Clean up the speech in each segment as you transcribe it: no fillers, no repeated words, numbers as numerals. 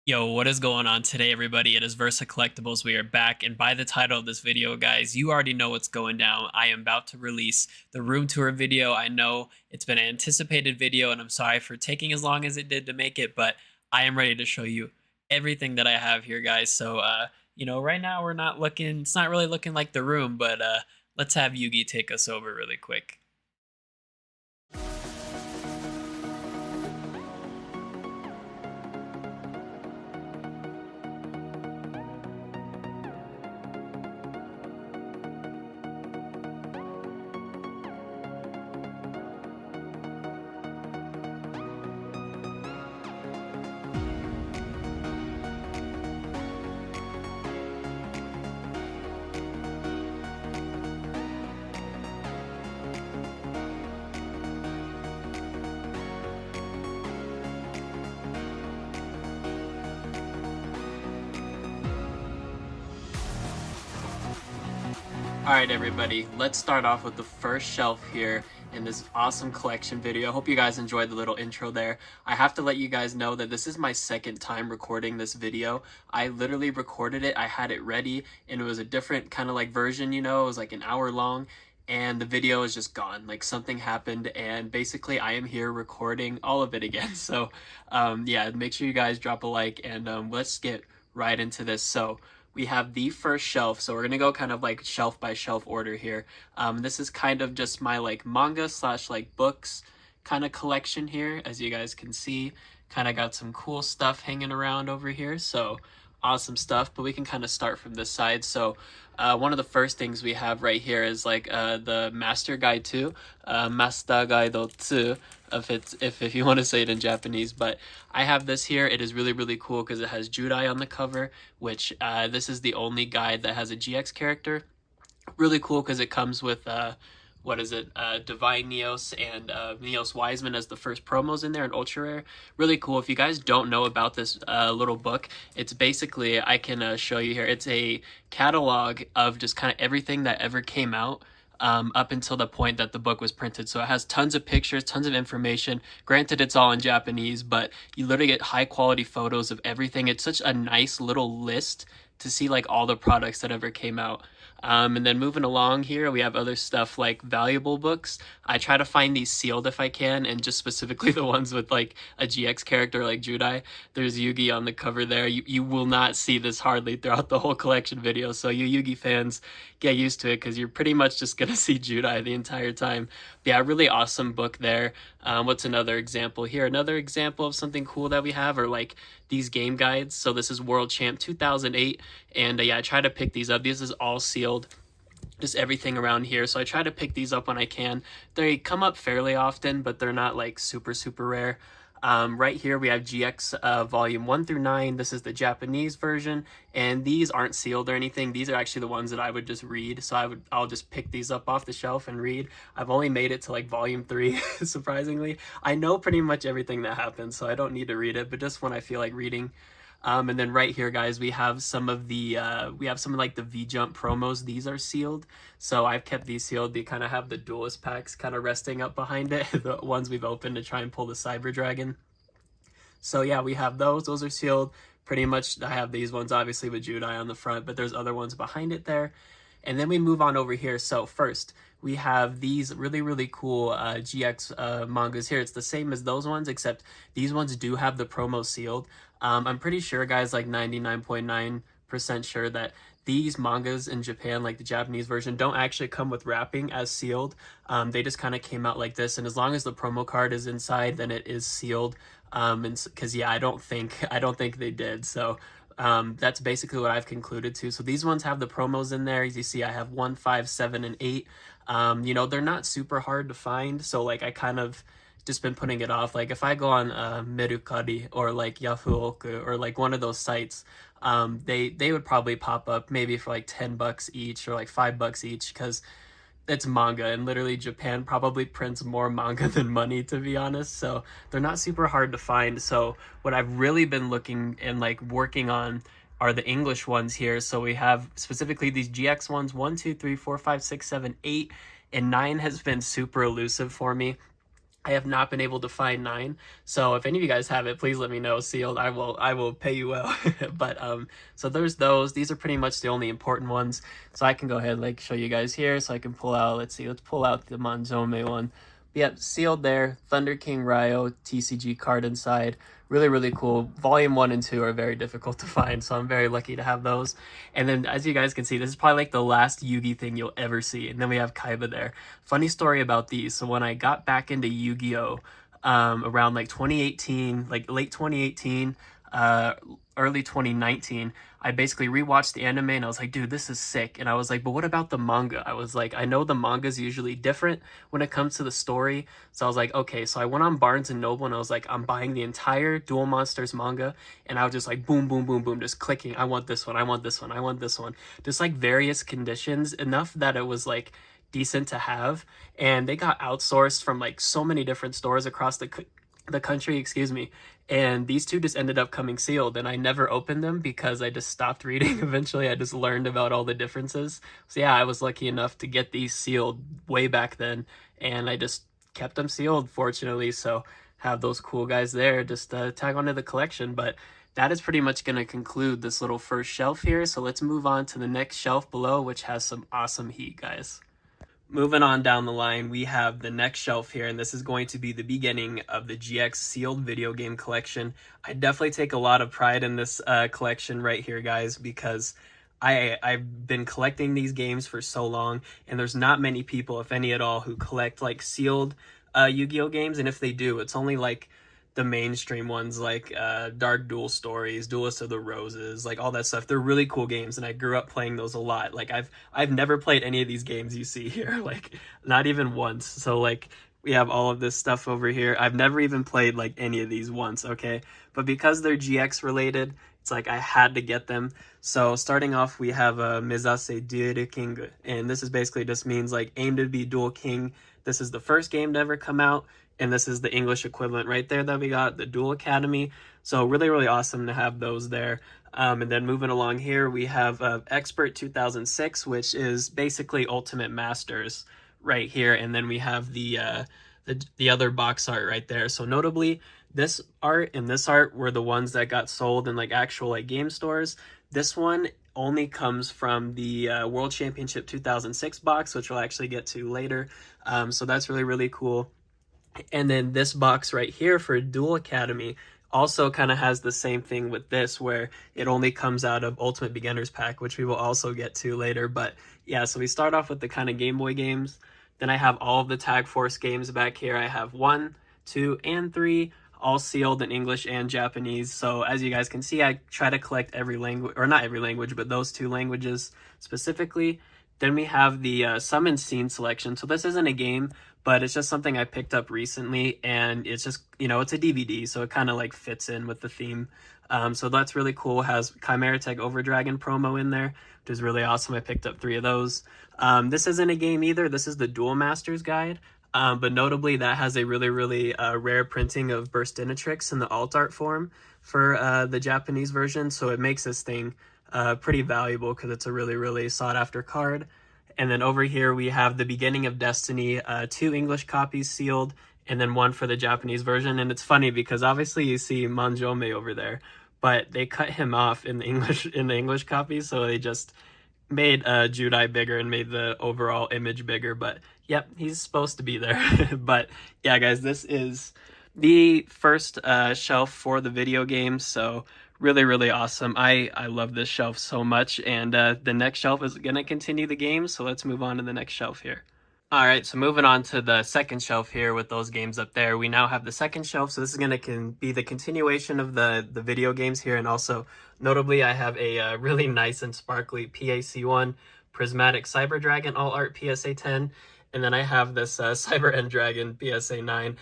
Yo, what is going on today, everybody? It is VersaCollectables. We are back, and by the title of this video, guys, you already know what's going down. I am about to release the room tour video. I know it's been an anticipated video, and I'm sorry for taking as long as it did to make it, but I am ready to show you everything that I have here, guys. So, right now we're not looking, it's not really looking like the room, but let's have Yugi take us over really quick. Alright everybody, let's start off with the first shelf here in this awesome collection video. I hope you guys enjoyed the little intro there. I have to let you guys know that this is my second time recording this video. I literally recorded it, I had it ready, and it was a different kind of like version, it was like an hour long, and the video is just gone. Like something happened, and basically I am here recording all of it again. So yeah, make sure you guys drop a like, and let's get right into this. So we have the first shelf, so we're gonna go kind of like shelf by shelf order here. This is kind of just my like manga slash like books kind of collection here. As you guys can see, kind of got some cool stuff hanging around over here, so awesome stuff. But we can kind of start from this side. So one of the first things we have right here is like the Master Guide 2, Master Guide 2, if you want to say it in Japanese. But I have this here. It is really cool because it has Judai on the cover, which this is the only guide that has a GX character. Really cool because it comes with what is it, Divine Neos and Neos Wiseman as the first promos in there, and ultra rare. Really cool. If you guys don't know about this little book, it's basically, I can show you here, it's a catalog of just kind of everything that ever came out up until the point that the book was printed. So it has tons of pictures, tons of information. Granted, it's all in Japanese, but you literally get high quality photos of everything. It's such a nice little list to see like all the products that ever came out. And then moving along here, we have other stuff like valuable books. I try to find these sealed if I can, and just specifically the ones with like a GX character like Judai. There's Yugi on the cover there. You will not see this hardly throughout the whole collection video, so you Yugi fans, get used to it because you're pretty much just gonna see Judai the entire time. But yeah, really awesome book there. What's another example here? Another example of something cool that we have are like these game guides. So this is World Champ 2008, and yeah, I try to pick these up. This is all sealed, just everything around here. So I try to pick these up when I can. They come up fairly often, but they're not like super rare. Right here we have GX volume 1 through 9. This is the Japanese version, and these aren't sealed or anything. These are actually the ones that I would just read. So I'll just pick these up off the shelf and read. I've only made it to like volume 3 surprisingly. I know pretty much everything that happens, so I don't need to read it, but just when I feel like reading. And then right here, guys, we have some of the like the V-Jump promos. These are sealed, so I've kept these sealed. They kind of have the duelist packs kind of resting up behind it, the ones we've opened to try and pull the Cyber Dragon. So yeah, we have those. Those are sealed. Pretty much, I have these ones obviously with Judai on the front, but there's other ones behind it there. And then we move on over here. So first, we have these really cool GX mangas here. It's the same as those ones, except these ones do have the promo sealed. I'm pretty sure, guys, like 99.9% sure that these mangas in Japan, like the Japanese version, don't actually come with wrapping as sealed. They just kind of came out like this, and as long as the promo card is inside, then it is sealed. And because yeah, I don't think they did. So that's basically what I've concluded to. So these ones have the promos in there. As you see, I have 1, 5, 7, and 8. They're not super hard to find, so like I kind of just been putting it off. Like if I go on Mercari or like Yahoo or like one of those sites, they would probably pop up maybe for like $10 each or like $5 each, because it's manga, and literally Japan probably prints more manga than money, to be honest. So they're not super hard to find. So what I've really been looking and like working on are the English ones here. So we have specifically these GX ones, 1, 2, 3, 4, 5, 6, 7, 8, and 9 has been super elusive for me. I have not been able to find 9, so if any of you guys have it, please let me know. Sealed, I will pay you well. But so there's those. These are pretty much the only important ones. So I can go ahead and like show you guys here. So I can pull out. Let's see. Let's pull out the Manzome one. But yep, sealed there. Thunder King Ryo TCG card inside. Really, really cool. Volume 1 and 2 are very difficult to find, so I'm very lucky to have those. And then, as you guys can see, this is probably like the last Yugi thing you'll ever see. And then we have Kaiba there. Funny story about these. So when I got back into Yu-Gi-Oh! Around like 2018, like late 2018, early 2019, I basically rewatched the anime and I was like, dude, this is sick. And I was like, but what about the manga? I was like, I know the manga is usually different when it comes to the story. So I was like, okay. So I went on Barnes and Noble and I was like, I'm buying the entire Duel Monsters manga. And I was just like, boom, boom, boom, boom, just clicking. I want this one. I want this one. I want this one. Just like various conditions, enough that it was like decent to have. And they got outsourced from like so many different stores across the country, excuse me, and these two just ended up coming sealed, and I never opened them because I just stopped reading. Eventually I just learned about all the differences. So yeah, I was lucky enough to get these sealed way back then, and I just kept them sealed, fortunately. So have those cool guys there, just tag onto the collection. But that is pretty much going to conclude this little first shelf here. So let's move on to the next shelf below, which has some awesome heat, guys. Moving on down the line, we have the next shelf here, and this is going to be the beginning of the GX sealed video game collection. I definitely take a lot of pride in this collection right here, guys, because I've been collecting these games for so long, and there's not many people, if any at all, who collect like sealed Yu-Gi-Oh games, and if they do, it's only like the mainstream ones like Dark Duel Stories, Duelist of the Roses, like all that stuff. They're really cool games, and I grew up playing those a lot. Like I've never played any of these games you see here, like not even once. So like we have all of this stuff over here. I've never even played like any of these once, okay? But because they're GX related, it's like I had to get them. So starting off, we have Mezase Duel King, and this is basically just means like aim to be dual king. This is the first game to ever come out, and this is the English equivalent right there that we got, the Duel Academy. So really, really awesome to have those there. And then moving along here, we have Expert 2006, which is basically Ultimate Masters right here. And then we have the other box art right there. So notably, this art and this art were the ones that got sold in like actual like game stores. This one only comes from the World Championship 2006 box, which we'll actually get to later. So that's really, really cool. And then this box right here for Duel Academy also kind of has the same thing with this, where it only comes out of Ultimate Beginners Pack, which we will also get to later. But yeah, so we start off with the kind of Game Boy games. Then I have all of the Tag Force games back here. I have 1, 2, and 3, all sealed in English and Japanese. So as you guys can see, I try to collect every language, or not every language, but those 2 languages specifically. Then we have the Summon Scene selection. So this isn't a game, but it's just something I picked up recently, and it's just, you know, it's a DVD, so it kind of like fits in with the theme. So that's really cool. It has Chimera Tech Overdragon promo in there, which is really awesome. I picked up 3 of those. This isn't a game either. This is the Duel Masters Guide. But notably, that has a really, really rare printing of Burstinatrix in the alt art form for the Japanese version. So it makes this thing pretty valuable because it's a really, really sought after card. And then over here we have the Beginning of Destiny, 2 English copies sealed, and then 1 for the Japanese version. And it's funny because obviously you see Manjome over there, but they cut him off in the English copy, so they just made Judai bigger and made the overall image bigger. But yep, he's supposed to be there. But yeah, guys, this is the first shelf for the video games, so really, really awesome. I love this shelf so much, and the next shelf is going to continue the game, so let's move on to the next shelf here. All right, so moving on to the second shelf here with those games up there. We now have the second shelf, so this is going to be the continuation of the video games here, and also, notably, I have a really nice and sparkly PAC1 Prismatic Cyber Dragon All Art PSA 10, and then I have this Cyber End Dragon PSA 9.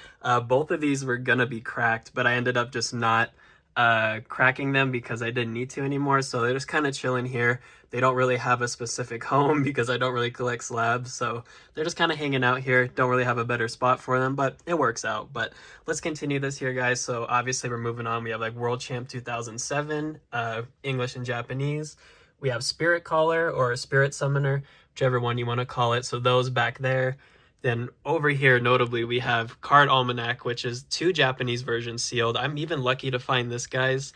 Both of these were going to be cracked, but I ended up just not cracking them because I didn't need to anymore, so they're just kind of chilling here. They don't really have a specific home because I don't really collect slabs, so they're just kind of hanging out here. Don't really have a better spot for them, but it works out. But let's continue this here, guys. So obviously we're moving on. We have like World Champ 2007, English and Japanese. We have Spirit Caller or Spirit Summoner, whichever one you want to call it. So those back there. Then over here, notably, we have Card Almanac, which is 2 Japanese versions sealed. I'm even lucky to find this, guys.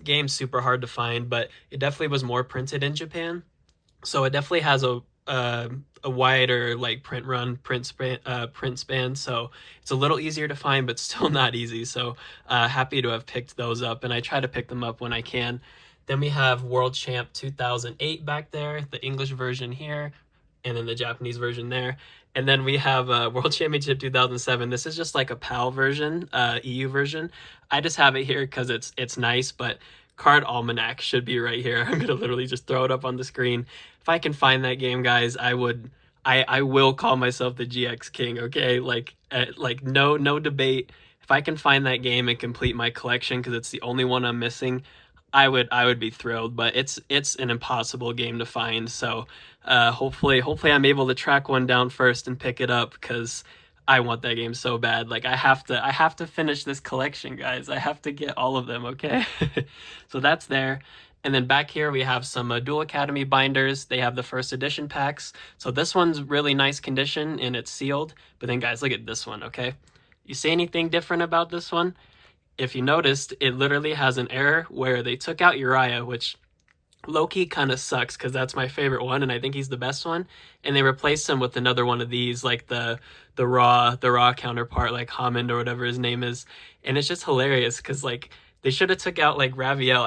Game's super hard to find, but it definitely was more printed in Japan. So it definitely has a wider like print span. So it's a little easier to find, but still not easy. So happy to have picked those up, and I try to pick them up when I can. Then we have World Champ 2008 back there, the English version here, and then the Japanese version there. And then we have World Championship 2007. This is just like a PAL version, EU version. I just have it here because it's nice, but Card Almanac should be right here. I'm gonna literally just throw it up on the screen. If I can find that game, guys, I will call myself the GX King. Okay, like no debate. If I can find that game and complete my collection because it's the only one I'm missing, I would be thrilled. But it's an impossible game to find. So hopefully I'm able to track one down first and pick it up because I want that game so bad. Like I have to finish this collection, guys. I have to get all of them, okay? So that's there. And then back here we have some Dual Academy binders. They have the first edition packs. So this one's really nice condition and it's sealed. But then guys, look at this one, okay? You see anything different about this one? If you noticed, it literally has an error where they took out Uriah, which low-key kind of sucks because that's my favorite one and I think he's the best one, and they replaced him with another one of these, like the raw counterpart, like Hammond or whatever his name is. And it's just hilarious because like they should have took out like Raviel.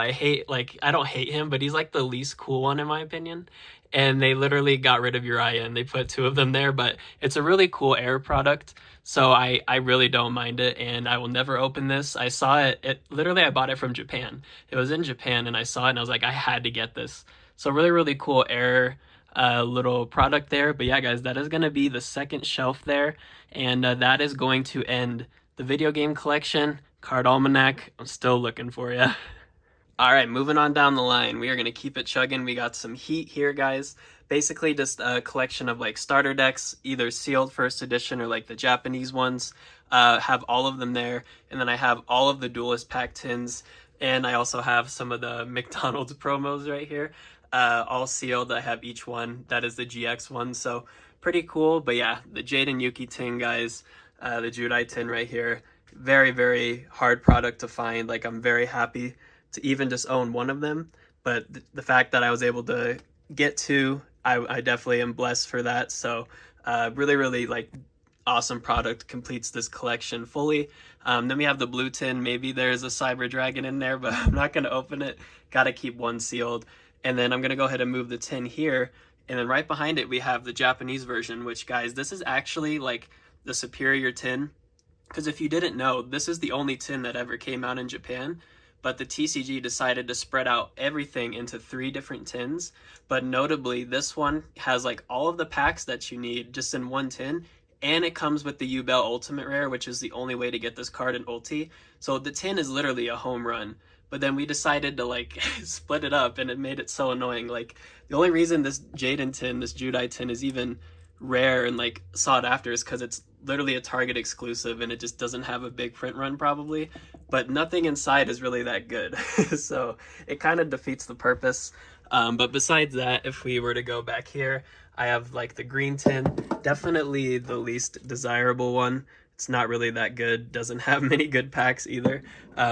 I don't hate him, but he's like the least cool one in my opinion, and they literally got rid of Uriah and they put 2 of them there. But it's a really cool Air product, so I really don't mind it, and I will never open this. I saw it literally, I bought it from Japan. It was in Japan and I saw it and I was like, I had to get this. So really cool Air little product there. But yeah, guys, that is going to be the second shelf there, and that is going to end the video game collection. Card Almanac, I'm still looking for you. All right, moving on down the line. We are going to keep it chugging. We got some heat here, guys. Basically just a collection of like starter decks, either sealed first edition or like the Japanese ones. Have all of them there. And then I have all of the Duelist pack tins. And I also have some of the McDonald's promos right here. All sealed. I have each one. That is the GX one. So pretty cool. But yeah, the Jade and Yuki tin, guys. The Judai tin right here. Very hard product to find. Like, I'm very happy to even just own one of them, but the fact that I was able to get 2, I definitely am blessed for that. So really like awesome product, completes this collection fully. Then we have the blue tin. Maybe there's a Cyber Dragon in there, but I'm not going to open it. Gotta keep one sealed. And then I'm going to go ahead and move the tin here, and then right behind it we have the Japanese version, which, guys, this is actually like the superior tin, because if you didn't know, this is the only tin that ever came out in Japan. But the TCG decided to spread out everything into 3 different tins. But notably, this one has like all of the packs that you need just in one tin, and it comes with the Yubel Ultimate Rare, which is the only way to get this card in Ulti. So the tin is literally a home run. But then we decided to like split it up, and it made it so annoying. Like, the only reason this Jaden tin, this Judai tin, is even rare and like sought after is because it's literally a Target exclusive and it just doesn't have a big print run probably, but nothing inside is really that good. So it kind of defeats the purpose. But besides that, if we were to go back here, I have like the green tin, definitely the least desirable one. It's not really that good, doesn't have many good packs either.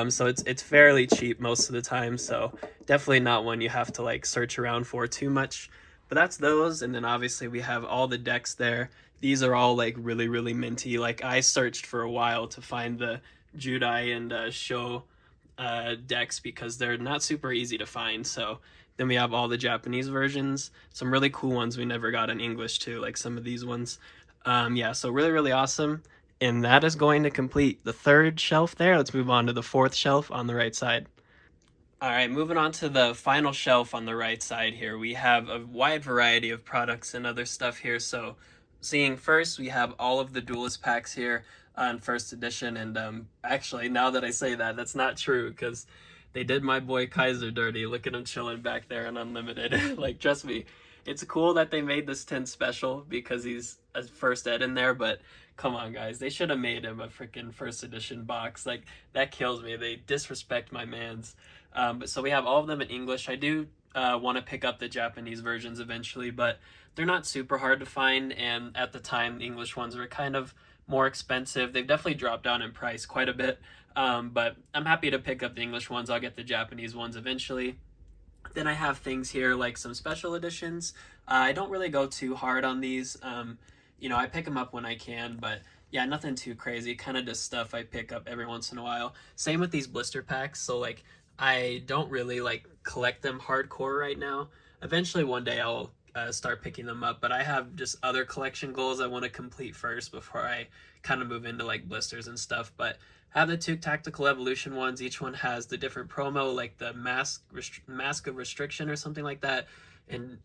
So it's fairly cheap most of the time, so definitely not one you have to like search around for too much. But that's those, and then obviously we have all the decks there. These are all like really minty. Like, I searched for a while to find the Judai and Show decks because they're not super easy to find. So then we have all the Japanese versions, some really cool ones we never got in English too, like some of these ones. Yeah, so really awesome. And that is going to complete the 3rd shelf there. Let's move on to the 4th shelf on the right side. All right, moving on to the final shelf on the right side here. We have a wide variety of products and other stuff here. So seeing first, we have all of the Duelist packs here on first edition. And actually, now that I say that, that's not true because they did my boy Kaiser dirty. Look at him chilling back there on Unlimited. Like, trust me, it's cool that they made this tin special because he's a first ed in there, but come on, guys. They should have made him a freaking first edition box. Like, that kills me. They disrespect my mans. But so we have all of them in English. I do want to pick up the Japanese versions eventually, but they're not super hard to find, and at the time the English ones were kind of more expensive. They've definitely dropped down in price quite a bit, but I'm happy to pick up the English ones. I'll get the Japanese ones eventually. Then I have things here like some special editions. I don't really go too hard on these. You know, I pick them up when I can, but yeah, nothing too crazy. Kind of just stuff I pick up every once in a while. Same with these blister packs. So like, I don't really like collect them hardcore right now. Eventually one day I'll start picking them up, but I have just other collection goals I want to complete first before I kind of move into like blisters and stuff. But I have the two Tactical Evolution ones. Each one has the different promo, like the Mask of Restriction or something like that, and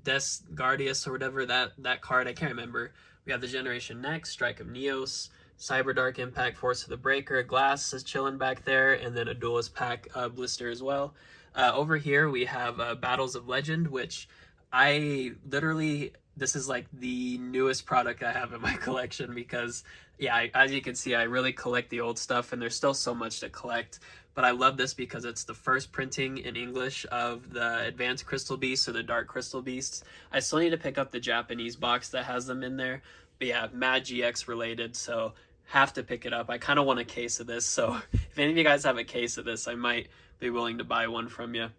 Des Guardius or whatever that card, I can't remember. We have the Generation Next, Strike of Neos, Cyber Dark Impact, Force of the Breaker, Glass is chilling back there, and then a Duelist Pack blister as well. Over here we have Battles of Legend, which I literally, this is like the newest product I have in my collection because, yeah, as you can see, I really collect the old stuff and there's still so much to collect. But I love this because it's the first printing in English of the Advanced Crystal Beasts or the Dark Crystal Beasts. I still need to pick up the Japanese box that has them in there. But yeah, Mad GX related, so have to pick it up. I kind of want a case of this, so if any of you guys have a case of this, I might be willing to buy one from you.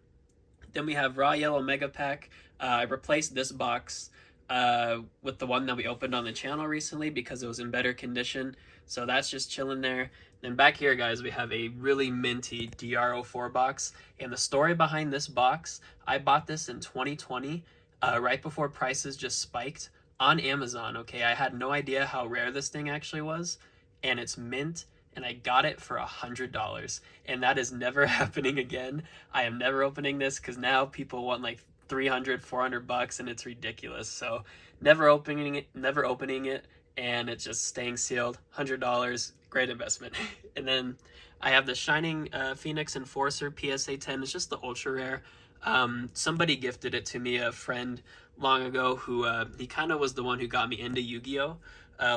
Then we have Raw Yellow Mega Pack. I replaced this box with the one that we opened on the channel recently because it was in better condition. So that's just chilling there. Then back here, guys, we have a really minty DR04 box. And the story behind this box, I bought this in 2020, right before prices just spiked on Amazon, okay? I had no idea how rare this thing actually was. And it's mint, and I got it for $100. And that is never happening again. I am never opening this because now people want like 300, 400 bucks, and it's ridiculous. So never opening it, and it's just staying sealed. $100, great investment. And then I have the Shining Phoenix Enforcer PSA 10. It's just the ultra rare. Somebody gifted it to me, a friend long ago, who he kind of was the one who got me into Yu-Gi-Oh,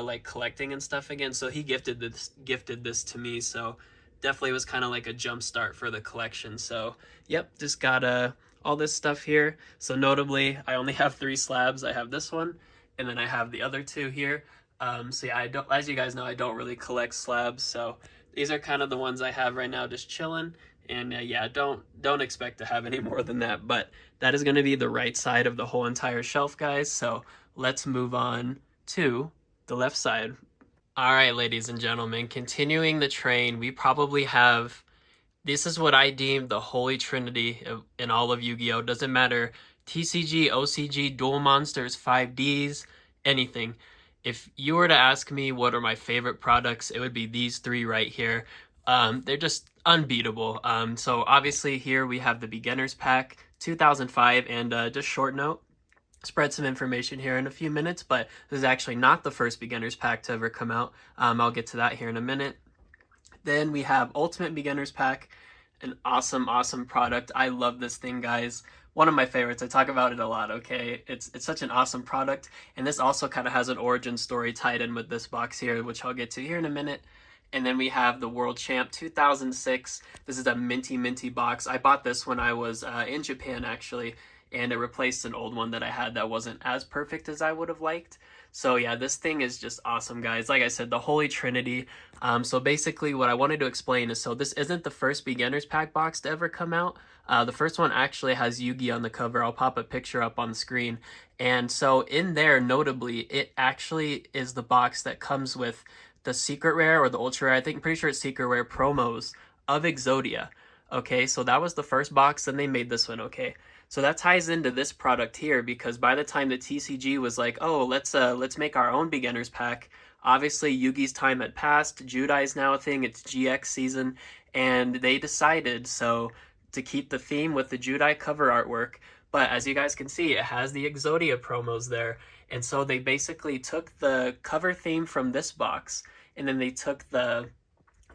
like collecting and stuff again. So he gifted this to me. So definitely was kind of like a jump start for the collection. So yep, just got all this stuff here. So notably, I only have 3 slabs. I have this one, and then I have the other 2 here. So yeah, as you guys know, I don't really collect slabs. So these are kind of the ones I have right now, just chilling. And yeah, don't expect to have any more than that. But that is going to be the right side of the whole entire shelf, guys. So let's move on to the left side. All right, ladies and gentlemen, continuing the train, we probably have, this is what I deem the holy trinity in all of Yu-Gi-Oh! Doesn't matter, TCG, OCG, Duel Monsters, 5Ds, anything. If you were to ask me what are my favorite products, it would be these 3 right here. They're just unbeatable. So obviously here we have the Beginner's Pack 2005, and just short note, spread some information here in a few minutes, but this is actually not the first Beginner's Pack to ever come out. I'll get to that here in a minute. Then we have Ultimate Beginner's Pack, an awesome product. I love this thing, guys. One of my favorites. I talk about it a lot, okay? It's such an awesome product, and this also kind of has an origin story tied in with this box here, which I'll get to here in a minute. And then we have the World Champ 2006. This is a minty box. I bought this when I was in Japan, actually, and it replaced an old one that I had that wasn't as perfect as I would have liked. So yeah, this thing is just awesome, guys. Like I said, the Holy Trinity. So basically what I wanted to explain is, so this isn't the first Beginner's Pack box to ever come out. The first one actually has Yugi on the cover. I'll pop a picture up on the screen. And so in there, notably, it actually is the box that comes with the secret rare or the ultra rare, I'm pretty sure it's secret rare promos of Exodia. Okay, so that was the first box, then they made this one, okay? So that ties into this product here, because by the time the TCG was like, oh, let's make our own Beginner's Pack, obviously Yugi's time had passed, Judai's now a thing, it's GX season, and they decided to keep the theme with the Judai cover artwork. But as you guys can see, it has the Exodia promos there. And so they basically took the cover theme from this box, and then they took the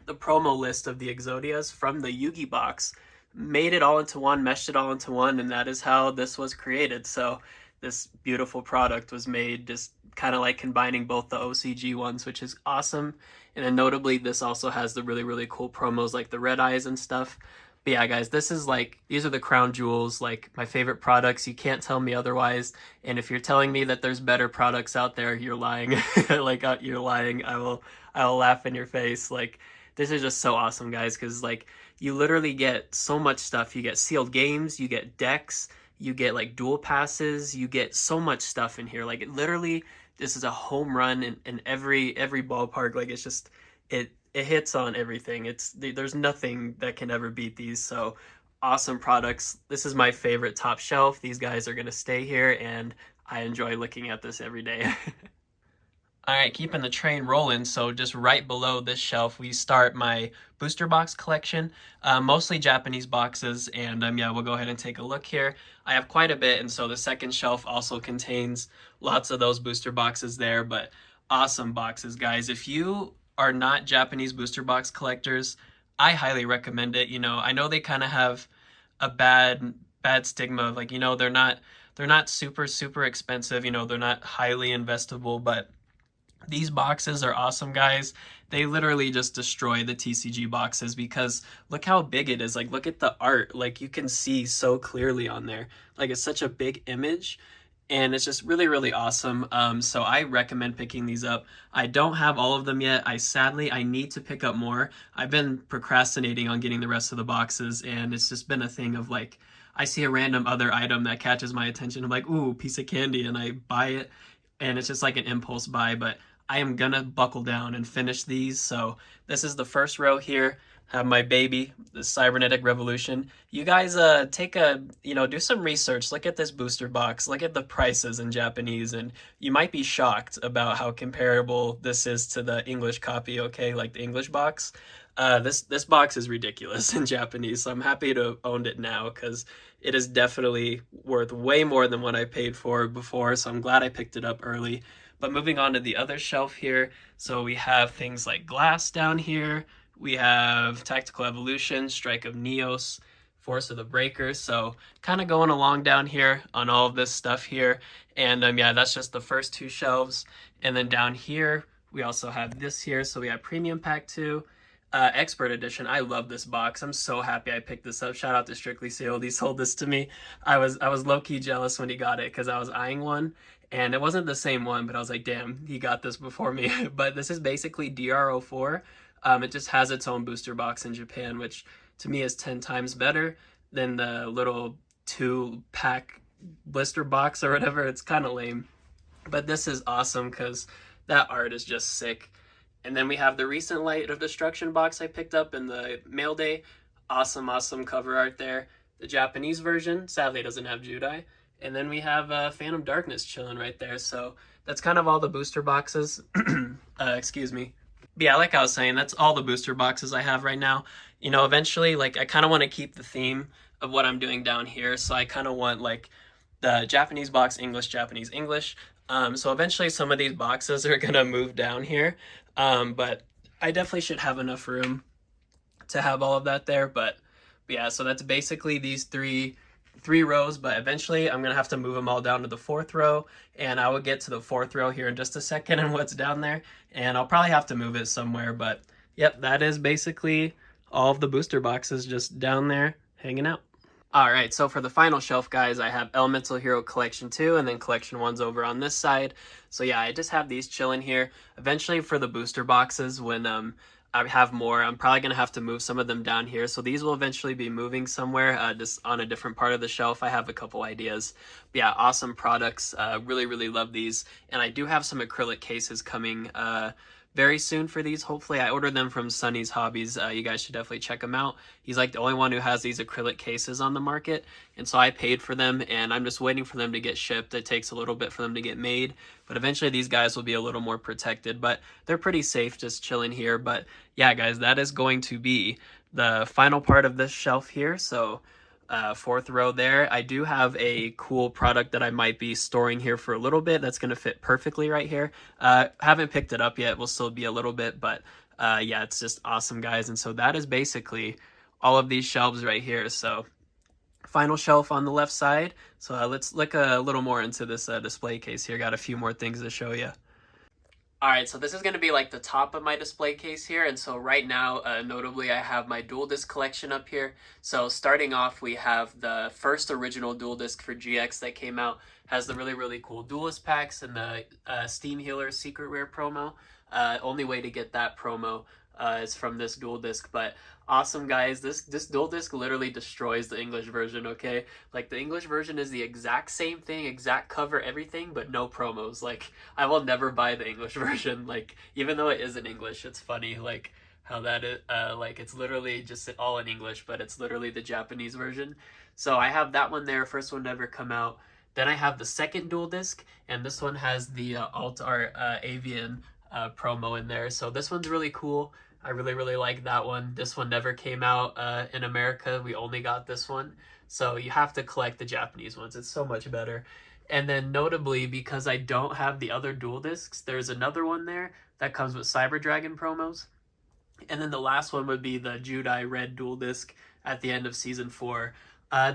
promo list of the Exodias from the Yugi box, made it all into one, meshed it all into one, and that is how this was created. So this beautiful product was made, just kind of like combining both the OCG ones, which is awesome. And then notably, this also has the really cool promos like the Red Eyes and stuff. But yeah, guys, this is like, these are the crown jewels, like my favorite products. You can't tell me otherwise. And if you're telling me that there's better products out there, you're lying. Like, you're lying. I will laugh in your face. Like, this is just so awesome, guys, because like you literally get so much stuff. You get sealed games, you get decks, you get like dual passes, you get so much stuff in here. Like, it literally, this is a home run in every ballpark. Like, it's just it hits on everything. There's nothing that can ever beat these. So awesome products. This is my favorite top shelf. These guys are gonna stay here, and I enjoy looking at this every day. All right, keeping the train rolling. So just right below this shelf, we start my booster box collection, mostly Japanese boxes. And yeah, we'll go ahead and take a look here. I have quite a bit, and so the second shelf also contains lots of those booster boxes there, but awesome boxes, guys. If you are not Japanese booster box collectors, I highly recommend it. You know, I know they kind of have a bad stigma of like, you know, they're not super expensive, you know, they're not highly investable, but these boxes are awesome, guys. They literally just destroy the TCG boxes because look how big it is. Like, look at the art. Like, you can see so clearly on there. Like, it's such a big image, and it's just really awesome. So I recommend picking these up. I don't have all of them yet. I need to pick up more. I've been procrastinating on getting the rest of the boxes, and it's just been a thing of like, I see a random other item that catches my attention. I'm like, ooh, piece of candy, and I buy it, and it's just like an impulse buy. But I am gonna buckle down and finish these. So this is the first row here. Have my baby, the Cybernetic Revolution. You guys do some research. Look at this booster box. Look at the prices in Japanese, and you might be shocked about how comparable this is to the English copy, okay? Like the English box. This box is ridiculous in Japanese, so I'm happy to own it now because it is definitely worth way more than what I paid for before, so I'm glad I picked it up early. But moving on to the other shelf here, so we have things like Glass down here. We have Tactical Evolution, Strike of Neos, Force of the Breakers. So kind of going along down here on all of this stuff here. And yeah, that's just the first two shelves. And then down here, we also have this here. So we have Premium Pack 2, Expert Edition. I love this box. I'm so happy I picked this up. Shout out to Strictly Sealed. He sold this to me. I was low-key jealous when he got it because I was eyeing one. And it wasn't the same one, but I was like, damn, he got this before me. But this is basically DRO4. It just has its own booster box in Japan, which to me is 10 times better than the little 2-pack blister box or whatever. It's kind of lame. But this is awesome because that art is just sick. And then we have the recent Light of Destruction box I picked up in the mail day. Awesome cover art there. The Japanese version, sadly, doesn't have Judai. And then we have Phantom Darkness chilling right there. So that's kind of all the booster boxes. Excuse me. But yeah, like I was saying, that's all the booster boxes I have right now. You know, eventually, like, I kind of want to keep the theme of what I'm doing down here. So I kind of want, like, the Japanese box, English, Japanese, English. So eventually some of these boxes are going to move down here. But I definitely should have enough room to have all of that there. But yeah, so that's basically these three rows, but eventually I'm gonna have to move them all down to the fourth row, and I will get to the fourth row here in just a second and what's down there, and I'll probably have to move it somewhere. But yep, that is basically all of the booster boxes just down there hanging out. All right, so for the final shelf, guys, I have Elemental Hero Collection 2 and then Collection 1's over on this side. So yeah, I just have these chilling here. Eventually for the booster boxes, when I have more, I'm probably going to have to move some of them down here. So these will eventually be moving somewhere, just on a different part of the shelf. I have a couple ideas. But yeah, awesome products. Really love these. And I do have some acrylic cases coming very soon for these. Hopefully, I ordered them from Sunny's Hobbies. You guys should definitely check him out. He's like the only one who has these acrylic cases on the market, and so I paid for them, and I'm just waiting for them to get shipped. It takes a little bit for them to get made, but eventually these guys will be a little more protected, but they're pretty safe just chilling here. But yeah, guys, that is going to be the final part of this shelf here. So fourth row there, I do have a cool product that I might be storing here for a little bit that's going to fit perfectly right here. Haven't picked it up yet. Will still be a little bit, but yeah, it's just awesome, guys. And so that is basically all of these shelves right here. So final shelf on the left side. So let's look a little more into this display case here. Got a few more things to show you. All right, so this is going to be like the top of my display case here. And so right now, notably, I have my dual disc collection up here. So starting off, we have the first original dual disc for GX that came out. Has the really, really cool duelist packs and the Steam Healer Secret Rare promo. Only way to get that promo is from this dual disc. But awesome, guys. This dual disc literally destroys the English version, okay? Like, the English version is the exact same thing, exact cover, everything, but no promos. Like, I will never buy the English version. Like, even though it is in English, it's funny, like, how that is, like, it's literally just all in English, but it's literally the Japanese version. So I have that one there, first one to ever come out. Then I have the second dual disc, and this one has the Alt Art Avian promo in there. So this one's really cool. I really, really like that one. This one never came out in America. We only got this one. So you have to collect the Japanese ones. It's so much better. And then notably, because I don't have the other dual discs, there's another one there that comes with Cyber Dragon promos. And then the last one would be the Judai Red dual disc at the end of season 4.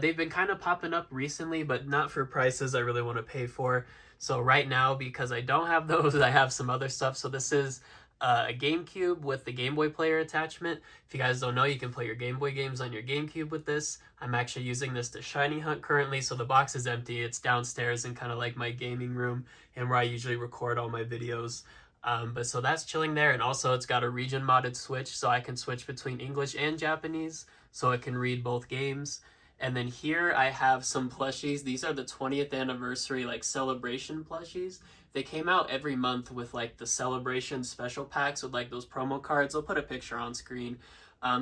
They've been kind of popping up recently, but not for prices I really want to pay for. So right now, because I don't have those, I have some other stuff. So this is a GameCube with the Game Boy player attachment. If you guys don't know, you can play your Game Boy games on your GameCube with this. I'm actually using this to shiny hunt currently, so the box is empty. It's downstairs in kind of like my gaming room and where I usually record all my videos. But so that's chilling there, and also it's got a region modded switch, so I can switch between English and Japanese, so it can read both games. And then here I have some plushies. These are the 20th anniversary like celebration plushies. They came out every month with like the celebration special packs with like those promo cards. I'll put a picture on screen.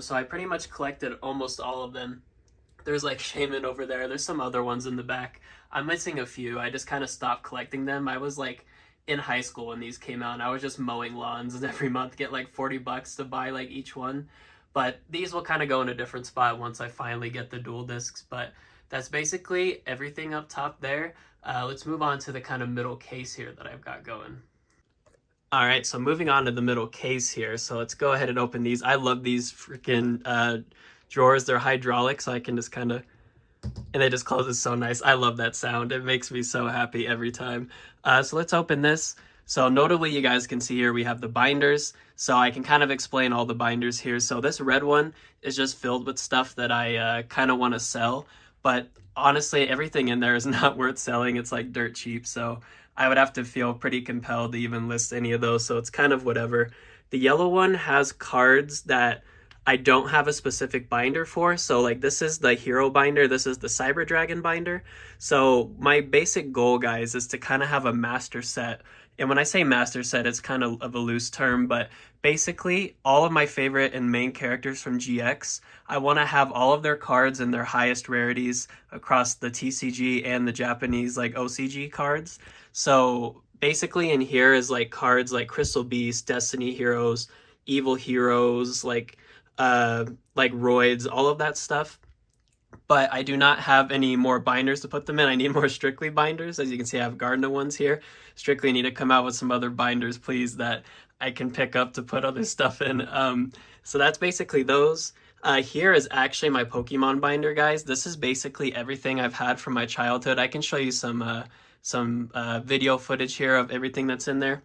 So I pretty much collected almost all of them. There's like Shaman over there. There's some other ones in the back. I'm missing a few. I just kind of stopped collecting them. I was like in high school when these came out, and I was just mowing lawns and every month get like $40 to buy like each one. But these will kind of go in a different spot once I finally get the dual discs. But that's basically everything up top there. Let's move on to the kind of middle case here that I've got going. All right, so moving on to the middle case here. So let's go ahead and open these. I love these freaking drawers. They're hydraulic, so I can just kind of, and they just close it so nice. I love that sound. It makes me so happy every time. So let's open this. So notably, you guys can see here we have the binders. So I can kind of explain all the binders here. So this red one is just filled with stuff that I kind of want to sell. But honestly, everything in there is not worth selling. It's like dirt cheap. So I would have to feel pretty compelled to even list any of those. So it's kind of whatever. The yellow one has cards that I don't have a specific binder for. So like this is the hero binder. This is the Cyber Dragon binder. So my basic goal, guys, is to kind of have a master set. And when I say master set, it's kind of a loose term, but basically all of my favorite and main characters from GX, I want to have all of their cards and their highest rarities across the TCG and the Japanese like OCG cards. So basically in here is like cards like Crystal Beast, Destiny Heroes, Evil Heroes, like Roids, all of that stuff. But I do not have any more binders to put them in. I need more Strictly binders. As you can see, I have Gardner ones here. Strictly need to come out with some other binders, please, that I can pick up to put other stuff in. So that's basically those. Here is actually my Pokemon binder, guys. This is basically everything I've had from my childhood. I can show you some video footage here of everything that's in there.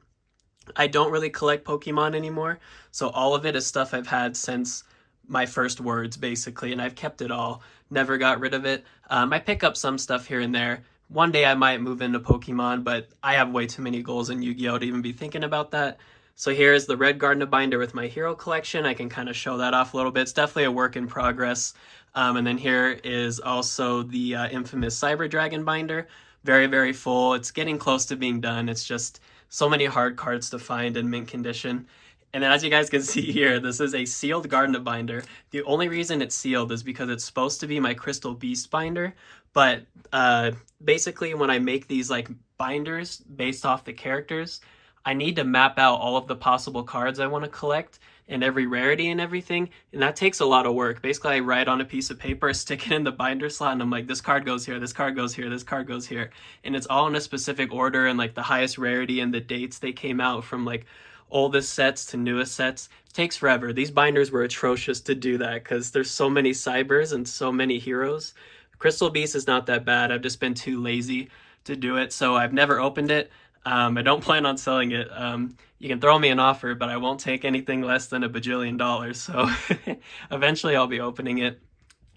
I don't really collect Pokemon anymore, so all of it is stuff I've had since my first words, basically, and I've kept it all. Never got rid of it. I pick up some stuff here and there. One day I might move into Pokemon, but I have way too many goals in Yu-Gi-Oh! To even be thinking about that. So here is the red Gardner binder with my hero collection. I can kind of show that off a little bit. It's definitely a work in progress. And then here is also the infamous Cyber Dragon binder. Very, very full. It's getting close to being done. It's just so many hard cards to find in mint condition. And then as you guys can see here, this is a sealed Gardner binder. The only reason it's sealed is because it's supposed to be my Crystal Beast binder. But basically when I make these like binders based off the characters, I need to map out all of the possible cards I want to collect and every rarity and everything. And that takes a lot of work. Basically, I write on a piece of paper, stick it in the binder slot, and I'm like, this card goes here, this card goes here, this card goes here. And it's all in a specific order and like the highest rarity and the dates they came out from like oldest sets to newest sets. It takes forever. These binders were atrocious to do that because there's so many cybers and so many heroes. Crystal Beast is not that bad. I've just been too lazy to do it, so I've never opened it. I don't plan on selling it. You can throw me an offer, but I won't take anything less than $1 bajillion. So eventually I'll be opening it.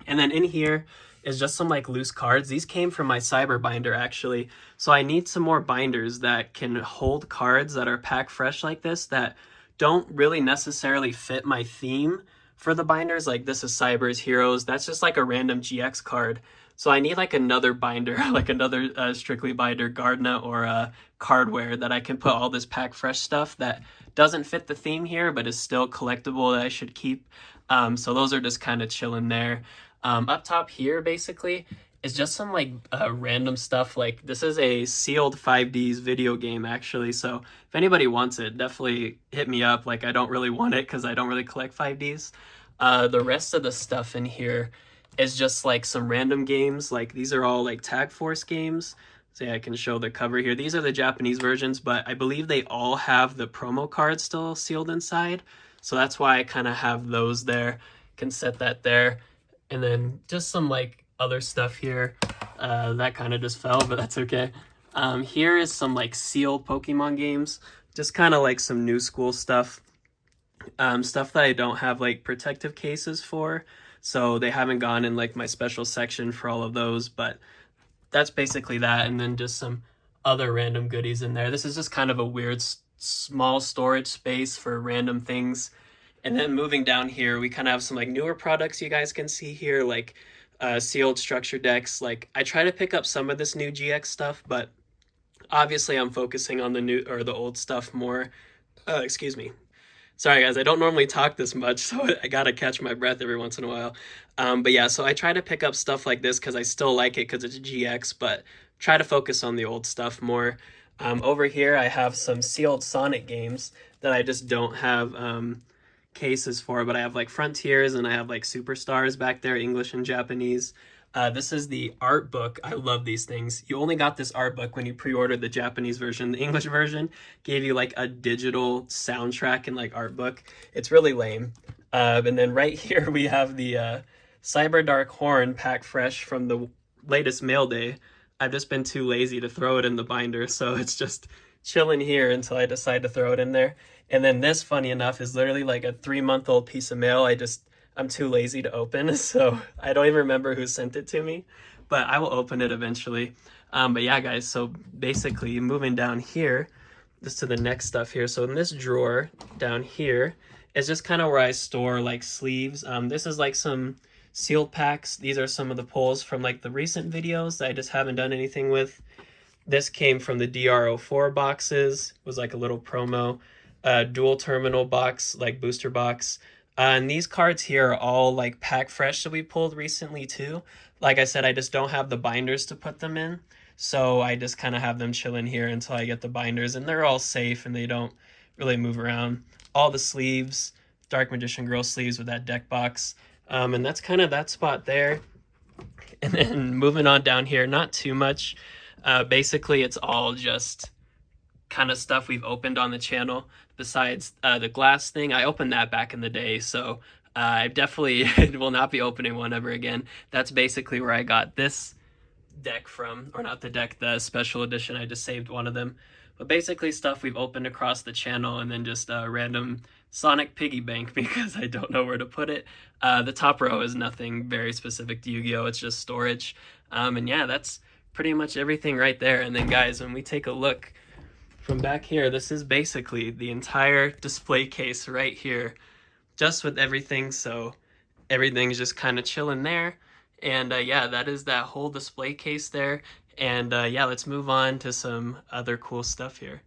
And then in here is just some like loose cards. These came from my cyber binder actually. So I need some more binders that can hold cards that are pack fresh like this that don't really necessarily fit my theme for the binders. Like this is Cyber's Heroes. That's just like a random GX card. So I need like another binder, like another strictly binder, Gardna or Cardware that I can put all this pack fresh stuff that doesn't fit the theme here, but is still collectible that I should keep. So those are just kind of chilling there. Up top here, basically, is just some like random stuff. Like this is a sealed 5Ds video game actually. So if anybody wants it, definitely hit me up. Like I don't really want it because I don't really collect 5Ds. The rest of the stuff in here is just like some random games. Like these are all like Tag Force games. So yeah, I can show the cover here. These are the Japanese versions, but I believe they all have the promo card still sealed inside. So that's why I kind of have those there. Can set that there. And then just some like other stuff here. That kind of just fell, but that's okay. Here is some like sealed Pokemon games. Just kind of like some new school stuff. Stuff that I don't have like protective cases for. So they haven't gone in like my special section for all of those, but that's basically that. And then just some other random goodies in there. This is just kind of a weird small storage space for random things. And then moving down here, we kind of have some like newer products you guys can see here, like sealed structure decks. Like I try to pick up some of this new GX stuff, but obviously I'm focusing on the new or the old stuff more. Excuse me. Sorry guys, I don't normally talk this much, so I gotta catch my breath every once in a while. But yeah, so I try to pick up stuff like this because I still like it because it's GX, but try to focus on the old stuff more. Over here I have some sealed Sonic games that I just don't have cases for, but I have like Frontiers and I have like Superstars back there, English and Japanese. This is the art book. I love these things. You only got this art book when you pre-ordered the Japanese version. The English version gave you like a digital soundtrack and like art book. It's really lame. And then right here we have the Cyber Dark Horn pack fresh from the latest mail day. I've just been too lazy to throw it in the binder, so it's just chilling here until I decide to throw it in there. And then this, funny enough, is literally like a 3-month-old piece of mail. I'm too lazy to open, so I don't even remember who sent it to me, but I will open it eventually. But yeah, guys, so basically moving down here, just to the next stuff here. So in this drawer down here is just kind of where I store like sleeves. This is like some sealed packs. These are some of the pulls from like the recent videos that I just haven't done anything with. This came from the DRO4 boxes. It was like a little promo. Dual terminal box, like booster box. And these cards here are all like pack fresh that we pulled recently too. Like I said, I just don't have the binders to put them in. So I just kind of have them chilling here until I get the binders, and they're all safe and they don't really move around. All the sleeves, Dark Magician Girl sleeves with that deck box. And that's kind of that spot there. And then moving on down here, not too much. Basically, it's all just kind of stuff we've opened on the channel. Besides the glass thing, I opened that back in the day, so I definitely will not be opening one ever again. That's basically where I got this deck from, or not the deck, the special edition. I just saved one of them. But basically stuff we've opened across the channel, and then just a random Sonic piggy bank because I don't know where to put it. The top row is nothing very specific to Yu-Gi-Oh! It's just storage. And yeah, that's pretty much everything right there. And then guys, when we take a look from back here, this is basically the entire display case right here, just with everything. So everything's just kind of chilling there. And yeah, that is that whole display case there. And yeah, let's move on to some other cool stuff here.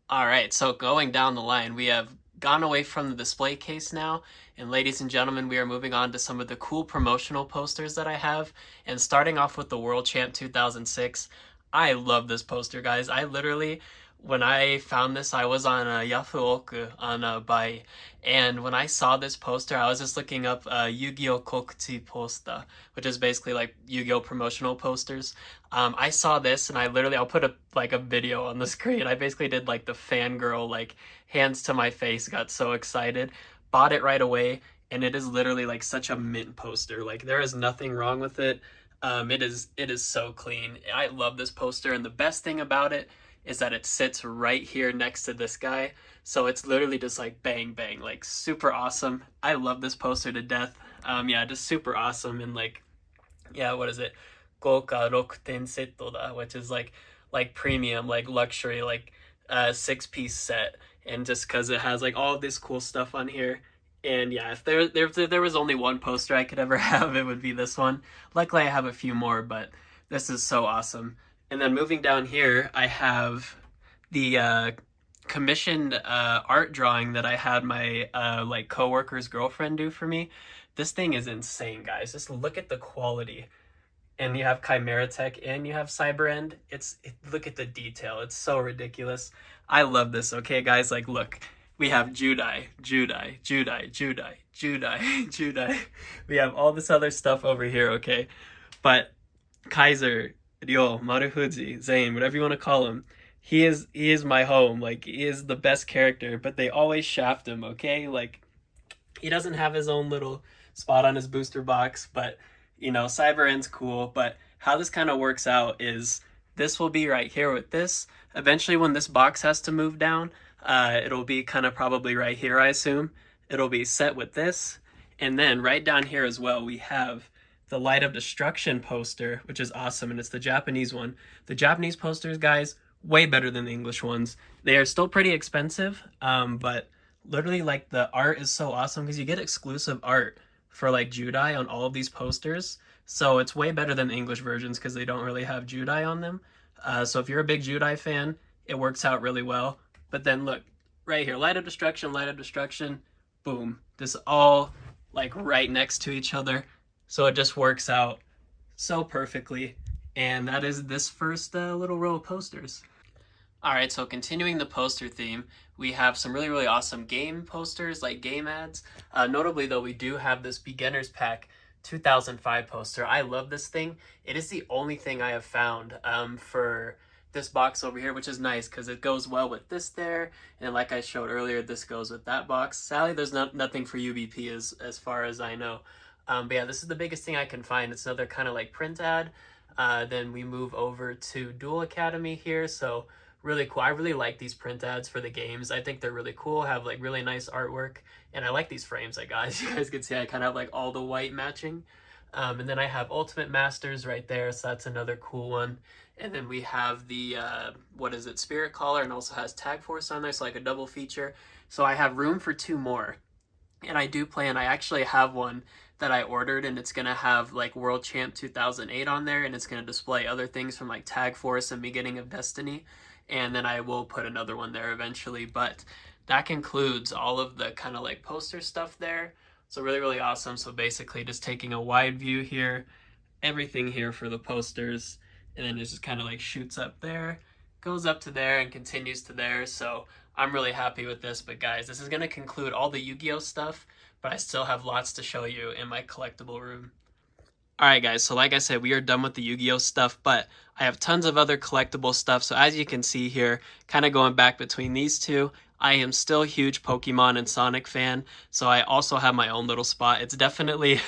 All right, so going down the line, we have gone away from the display case now. And ladies and gentlemen, we are moving on to some of the cool promotional posters that I have. And starting off with the World Champ 2006. I love this poster, guys. I literally, when I found this, I was on Yafuoku on Bai, and when I saw this poster, I was just looking up Yugioh Kokuchi poster, which is basically like Yu-Gi-Oh promotional posters. I saw this, and I'll put a video on the screen. I basically did like the fangirl, like hands to my face, got so excited, bought it right away, and it is literally like such a mint poster. Like there is nothing wrong with it. It is so clean. I love this poster, and the best thing about it is that it sits right here next to this guy. So it's literally just like bang, bang, like super awesome. I love this poster to death. Yeah, just super awesome. And like, yeah, what is it? Goka Rokuten Setto da, which is like premium, like luxury, like 6-piece set. And just because it has like all of this cool stuff on here. And yeah, if there was only one poster I could ever have, it would be this one. Luckily, I have a few more, but this is so awesome. And then moving down here, I have the commissioned art drawing that I had my like coworker's girlfriend do for me. This thing is insane, guys. Just look at the quality. And you have Chimera Tech and you have Cyber End. Look at the detail. It's so ridiculous. I love this. Okay, guys, like look. We have Judai, Judai, Judai, Judai, Judai, Judai. We have all this other stuff over here, okay? But Kaiser, Ryo, Marufuji, Zane, whatever you want to call him, he is my home. Like, he is the best character, but they always shaft him, okay? Like, he doesn't have his own little spot on his booster box, but, you know, Cyber End's cool. But how this kind of works out is this will be right here with this. Eventually, when this box has to move down, it'll be kind of probably right here, I assume. It'll be set with this. And then right down here as well, we have the Light of Destruction poster, which is awesome, and it's the Japanese one. The Japanese posters, guys, way better than the English ones. They are still pretty expensive, but literally, like, the art is so awesome because you get exclusive art for, like, Judai on all of these posters. So it's way better than the English versions because they don't really have Judai on them. So if you're a big Judai fan, it works out really well. But then look, right here, Light of Destruction, boom. This all like right next to each other. So it just works out so perfectly. And that is this first little row of posters. All right, so continuing the poster theme, we have some really, really awesome game posters, like game ads. Notably though, we do have this Beginner's Pack 2005 poster. I love this thing. It is the only thing I have found for this box over here, which is nice because it goes well with this there, and like I showed earlier, this goes with that box. Sadly, there's nothing for UBP as far as I know. But yeah, this is the biggest thing I can find. It's another kind of like print ad. Then we move over to Duel Academy here. So really cool. I really like these print ads for the games. I think they're really cool, have like really nice artwork, and I like these frames I got. As you guys can see, I kind of have like all the white matching. And then I have Ultimate Masters right there, so that's another cool one. And then we have the, what is it, Spirit Caller, and also has Tag Force on there, so like a double feature. So I have room for 2 more. And I actually have one that I ordered, and it's going to have like World Champ 2008 on there, and it's going to display other things from like Tag Force and Beginning of Destiny. And then I will put another one there eventually. But that concludes all of the kind of like poster stuff there. So really, really awesome. So basically just taking a wide view here, everything here for the posters, and then it just kind of like shoots up there, goes up to there, and continues to there. So I'm really happy with this. But guys, this is going to conclude all the Yu-Gi-Oh stuff, but I still have lots to show you in my collectible room. Alright guys, so like I said, we are done with the Yu-Gi-Oh stuff, but I have tons of other collectible stuff. So as you can see here, kind of going back between these two, I am still a huge Pokemon and Sonic fan, so I also have my own little spot. It's definitely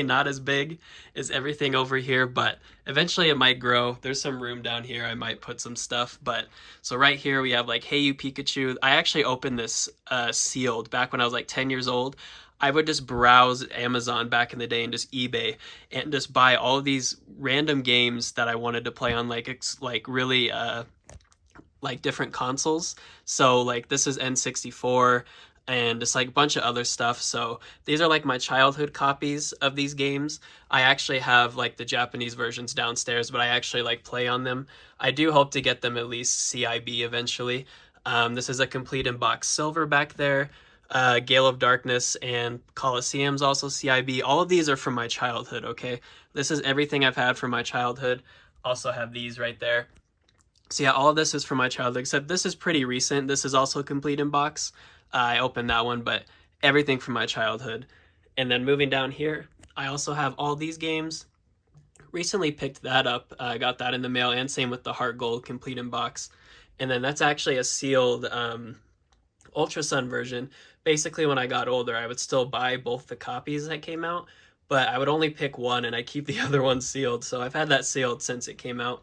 not as big as everything over here, but eventually it might grow. There's some room down here. I might put some stuff, but so right here we have like Hey You Pikachu. I actually opened this sealed back when I was like 10 years old. I would just browse Amazon back in the day and just eBay and just buy all of these random games that I wanted to play on like really like different consoles. So like this is N64 and just like a bunch of other stuff. So these are like my childhood copies of these games. I actually have like the Japanese versions downstairs, but I actually like play on them. I do hope to get them at least CIB eventually. This is a complete in box silver back there. Gale of Darkness and Colosseum's also CIB. All of these are from my childhood, okay? This is everything I've had from my childhood. Also have these right there. So yeah, all of this is from my childhood, except this is pretty recent. This is also complete in box. I opened that one, but everything from my childhood. And then moving down here, I also have all these games. Recently picked that up. I got that in the mail, and same with the Heart Gold complete in box. And then that's actually a sealed Ultra Sun version. Basically, when I got older, I would still buy both the copies that came out, but I would only pick one, and I keep the other one sealed. So I've had that sealed since it came out.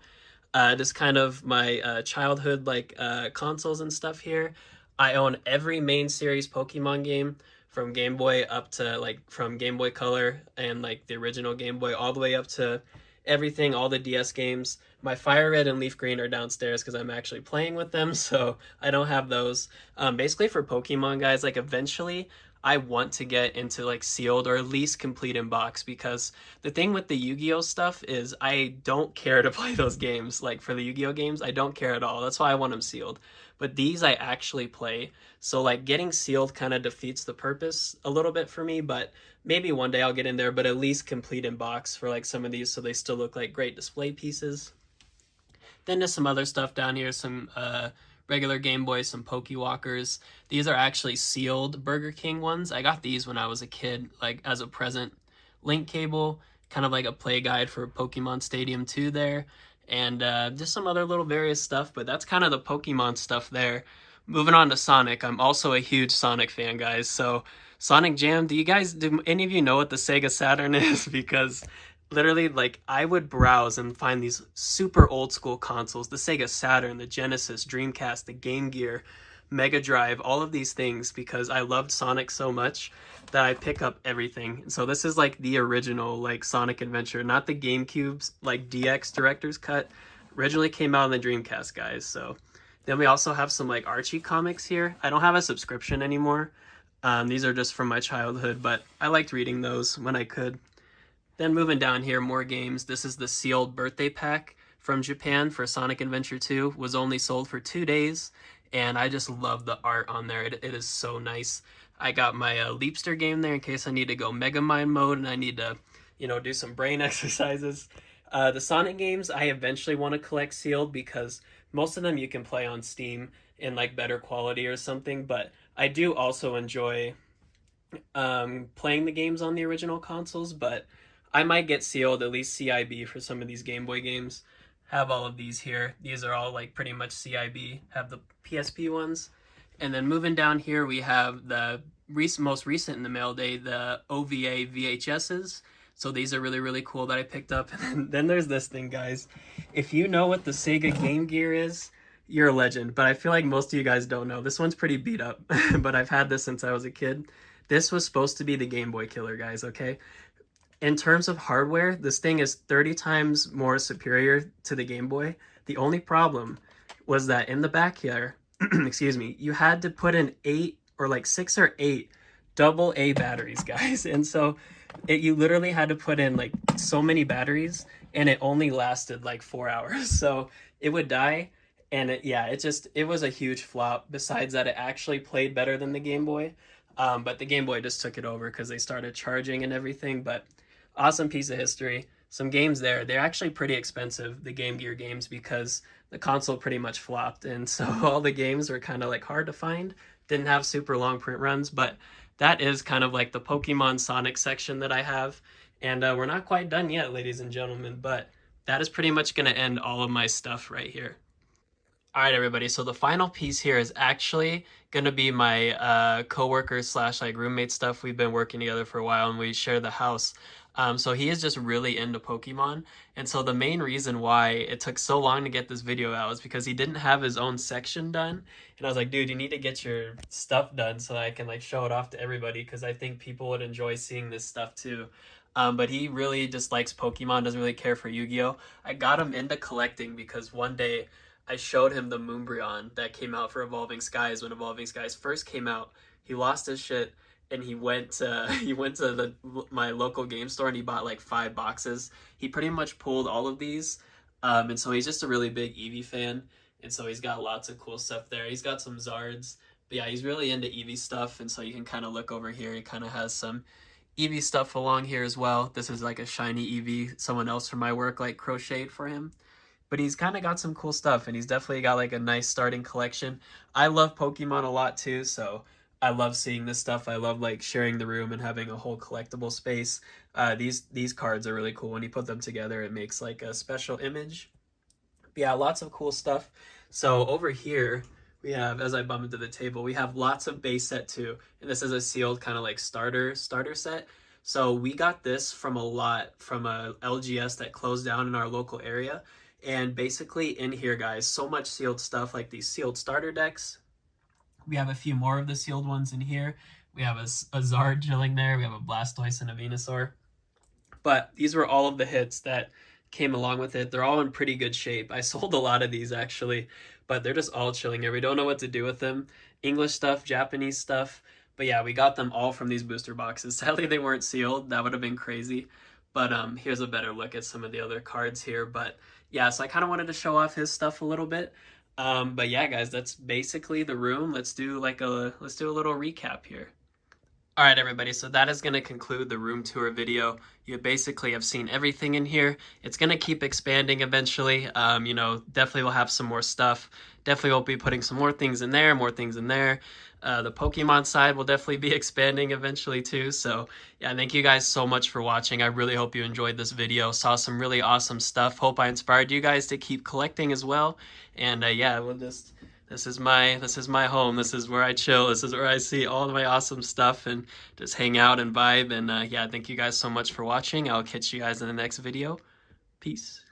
Just kind of my childhood like consoles and stuff here. I own every main series Pokemon game from Game Boy up to like from Game Boy Color and like the original Game Boy all the way up to everything, all the DS games. My Fire Red and Leaf Green are downstairs because I'm actually playing with them, so I don't have those. Basically for Pokemon guys, like eventually I want to get into like sealed or at least complete in box because the thing with the Yu-Gi-Oh stuff is I don't care to play those games. Like for the Yu-Gi-Oh games, I don't care at all. That's why I want them sealed. But these I actually play. So like getting sealed kind of defeats the purpose a little bit for me, but maybe one day I'll get in there, but at least complete in box for like some of these so they still look like great display pieces. Then there's some other stuff down here, some regular Game Boy, some Pokewalkers. These are actually sealed Burger King ones. I got these when I was a kid, like as a present. Link cable, kind of like a play guide for Pokemon Stadium 2 there. And just some other little various stuff, but that's kind of the Pokemon stuff there. Moving on to Sonic, I'm also a huge Sonic fan, guys. So Sonic Jam, do any of you know what the Sega Saturn is? Because literally, like, I would browse and find these super old school consoles, the Sega Saturn, the Genesis, Dreamcast, the Game Gear, Mega Drive, all of these things because I loved Sonic so much that I pick up everything. So this is like the original like Sonic Adventure, not the GameCube's like DX Director's Cut. Originally came out on the Dreamcast, guys. So then we also have some like Archie comics here. I don't have a subscription anymore. These are just from my childhood, but I liked reading those when I could. Then moving down here, more games. This is the sealed birthday pack from Japan for Sonic Adventure 2. Was only sold for 2 days, and I just love the art on there. It is so nice. I got my Leapster game there in case I need to go Mega Mind mode and I need to, do some brain exercises. The Sonic games I eventually want to collect sealed because most of them you can play on Steam in like better quality or something, but I do also enjoy playing the games on the original consoles, but I might get sealed, at least CIB for some of these Game Boy games. Have all of these here. These are all like pretty much CIB. Have the PSP ones. And then moving down here, we have the most recent in the mail day, the OVA VHSs. So these are really, really cool that I picked up. And then there's this thing, guys. If you know what the Sega Game Gear is, you're a legend. But I feel like most of you guys don't know. This one's pretty beat up, but I've had this since I was a kid. This was supposed to be the Game Boy killer, guys, okay? In terms of hardware, this thing is 30 times more superior to the Game Boy. The only problem was that in the back here, excuse me, you had to put in 8 or like 6 or 8 double A batteries, guys. And so you literally had to put in like so many batteries and it only lasted like 4 hours. So it would die and it was a huge flop. Besides that, it actually played better than the Game Boy. But the Game Boy just took it over because they started charging and everything. But awesome piece of history. Some games there. They're actually pretty expensive, the Game Gear games, because the console pretty much flopped. And so all the games were kind of like hard to find. Didn't have super long print runs, but that is kind of like the Pokemon Sonic section that I have. And we're not quite done yet, ladies and gentlemen, but that is pretty much going to end all of my stuff right here. All right, everybody. So the final piece here is actually going to be my coworker slash like roommate stuff. We've been working together for a while and we share the house. So he is just really into Pokemon. And so the main reason why it took so long to get this video out is because he didn't have his own section done. And I was like, dude, you need to get your stuff done so that I can like show it off to everybody because I think people would enjoy seeing this stuff too. But he really just likes Pokemon, doesn't really care for Yu-Gi-Oh! I got him into collecting because one day I showed him the Moonbryon that came out for Evolving Skies when Evolving Skies first came out. He lost his shit and he went to my local game store and he bought like 5 boxes. He pretty much pulled all of these, and so he's just a really big Eevee fan, and so he's got lots of cool stuff there. He's got some Zards, but yeah, he's really into Eevee stuff, and so you can kind of look over here. He kind of has some Eevee stuff along here as well. This is like a shiny Eevee someone else from my work like crocheted for him. But he's kind of got some cool stuff, and he's definitely got like a nice starting collection. I love Pokemon a lot too, so I love seeing this stuff. I love like sharing the room and having a whole collectible space. These cards are really cool. When you put them together, it makes like a special image. But yeah, lots of cool stuff. So over here, we have, as I bump into the table, we have lots of base set too. And this is a sealed kind of like starter set. So we got this from a LGS that closed down in our local area. And basically in here, guys, so much sealed stuff, like these sealed starter decks. We have a few more of the sealed ones in here. We have a Zard chilling there. We have a Blastoise and a Venusaur. But these were all of the hits that came along with it. They're all in pretty good shape. I sold a lot of these actually, but they're just all chilling here. We don't know what to do with them. English stuff, Japanese stuff. But yeah, we got them all from these booster boxes. Sadly, they weren't sealed. That would have been crazy. But here's a better look at some of the other cards here. But yeah, so I kind of wanted to show off his stuff a little bit. But yeah, guys, that's basically the room. Let's do a little recap here. All right, everybody, so that is going to conclude the room tour video. You basically have seen everything in here. It's going to keep expanding eventually. You know, definitely will have some more stuff. Definitely will be putting some more things in there, more things in there. The Pokemon side will definitely be expanding eventually too. So yeah, thank you guys so much for watching. I really hope you enjoyed this video. Saw some really awesome stuff. Hope I inspired you guys to keep collecting as well. And yeah, this is my home. This is where I chill. This is where I see all of my awesome stuff and just hang out and vibe. And yeah, thank you guys so much for watching. I'll catch you guys in the next video. Peace.